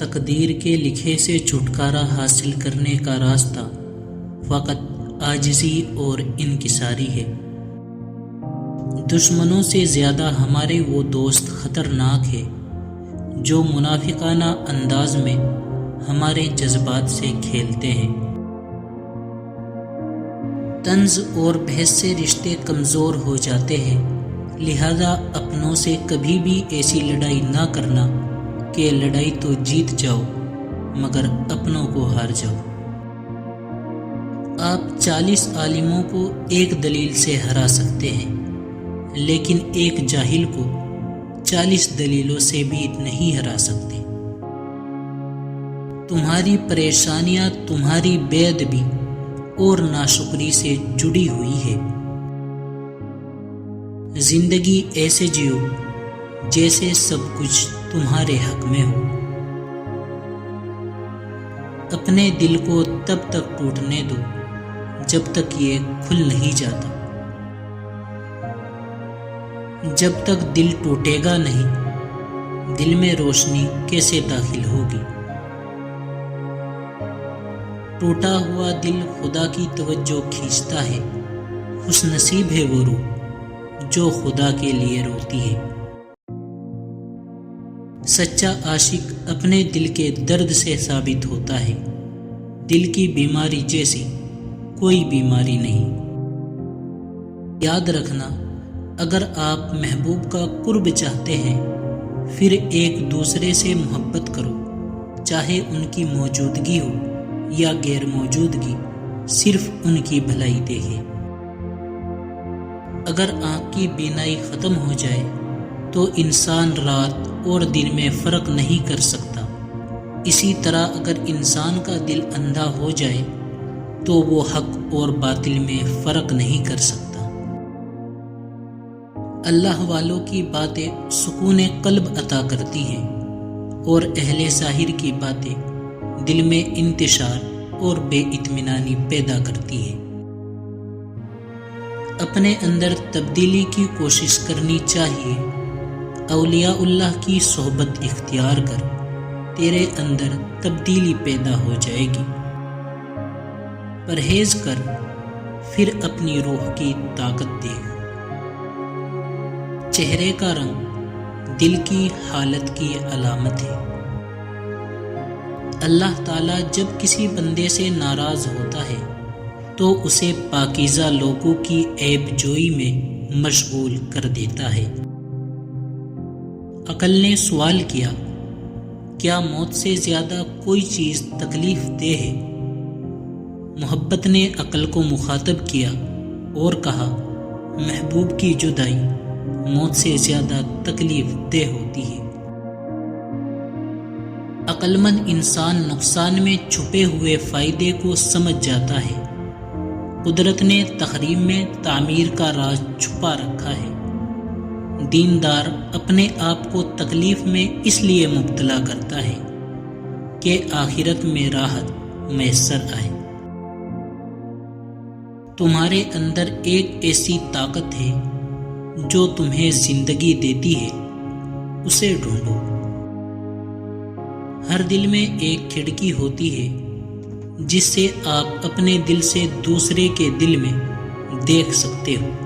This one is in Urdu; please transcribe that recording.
تقدیر کے لکھے سے چھٹکارا حاصل کرنے کا راستہ فقط عاجزی اور انکساری ہے۔ دشمنوں سے زیادہ ہمارے وہ دوست خطرناک ہے جو منافقانہ انداز میں ہمارے جذبات سے کھیلتے ہیں۔ طنز اور بحث سے رشتے کمزور ہو جاتے ہیں، لہذا اپنوں سے کبھی بھی ایسی لڑائی نہ کرنا کہ لڑائی تو جیت جاؤ مگر اپنوں کو ہار جاؤ۔ آپ 40 عالموں کو ایک دلیل سے ہرا سکتے ہیں، لیکن ایک جاہل کو 40 دلیلوں سے بھی نہیں ہرا سکتے۔ تمہاری پریشانیاں تمہاری بے ادبی اور ناشکری سے جڑی ہوئی ہے۔ زندگی ایسے جیو جیسے سب کچھ تمہارے حق میں ہو۔ اپنے دل کو تب تک ٹوٹنے دو جب تک یہ کھل نہیں جاتا۔ جب تک دل ٹوٹے گا نہیں، دل میں روشنی کیسے داخل ہوگی؟ ٹوٹا ہوا دل خدا کی توجہ کھینچتا ہے، خوش نصیب ہے وہ روح جو خدا کے لیے روتی ہے۔ سچا عاشق اپنے دل کے درد سے ثابت ہوتا ہے، دل کی بیماری جیسی کوئی بیماری نہیں۔ یاد رکھنا، اگر آپ محبوب کا قرب چاہتے ہیں پھر ایک دوسرے سے محبت کرو، چاہے ان کی موجودگی ہو یا غیر موجودگی، صرف ان کی بھلائی دیکھیں۔ اگر آنکھ کی بینائی ختم ہو جائے تو انسان رات اور دن میں فرق نہیں کر سکتا، اسی طرح اگر انسان کا دل اندھا ہو جائے تو وہ حق اور باطل میں فرق نہیں کر سکتا۔ اللہ والوں کی باتیں سکون قلب عطا کرتی ہیں اور اہل ظاہر کی باتیں دل میں انتشار اور بے اطمینانی پیدا کرتی ہیں۔ اپنے اندر تبدیلی کی کوشش کرنی چاہیے۔ اولیاء اللہ کی صحبت اختیار کر، تیرے اندر تبدیلی پیدا ہو جائے گی۔ پرہیز کر، پھر اپنی روح کی طاقت دیکھ۔ چہرے کا رنگ دل کی حالت کی علامت ہے۔ اللہ تعالیٰ جب کسی بندے سے ناراض ہوتا ہے تو اسے پاکیزہ لوگوں کی عیب جوئی میں مشغول کر دیتا ہے۔ عقل نے سوال کیا، کیا موت سے زیادہ کوئی چیز تکلیف دہ ہے؟ محبت نے عقل کو مخاطب کیا اور کہا، محبوب کی جدائی موت سے زیادہ تکلیف دہ ہوتی ہے۔ عقل مند انسان نقصان میں چھپے ہوئے فائدے کو سمجھ جاتا ہے۔ قدرت نے تحریم میں تعمیر کا راز چھپا رکھا ہے۔ دیندار اپنے آپ کو تکلیف میں اس لیے مبتلا کرتا ہے کہ آخرت میں راحت میسر آئے۔ تمہارے اندر ایک ایسی طاقت ہے جو تمہیں زندگی دیتی ہے، اسے ڈھونڈو۔ ہر دل میں ایک کھڑکی ہوتی ہے جس سے آپ اپنے دل سے دوسرے کے دل میں دیکھ سکتے ہو۔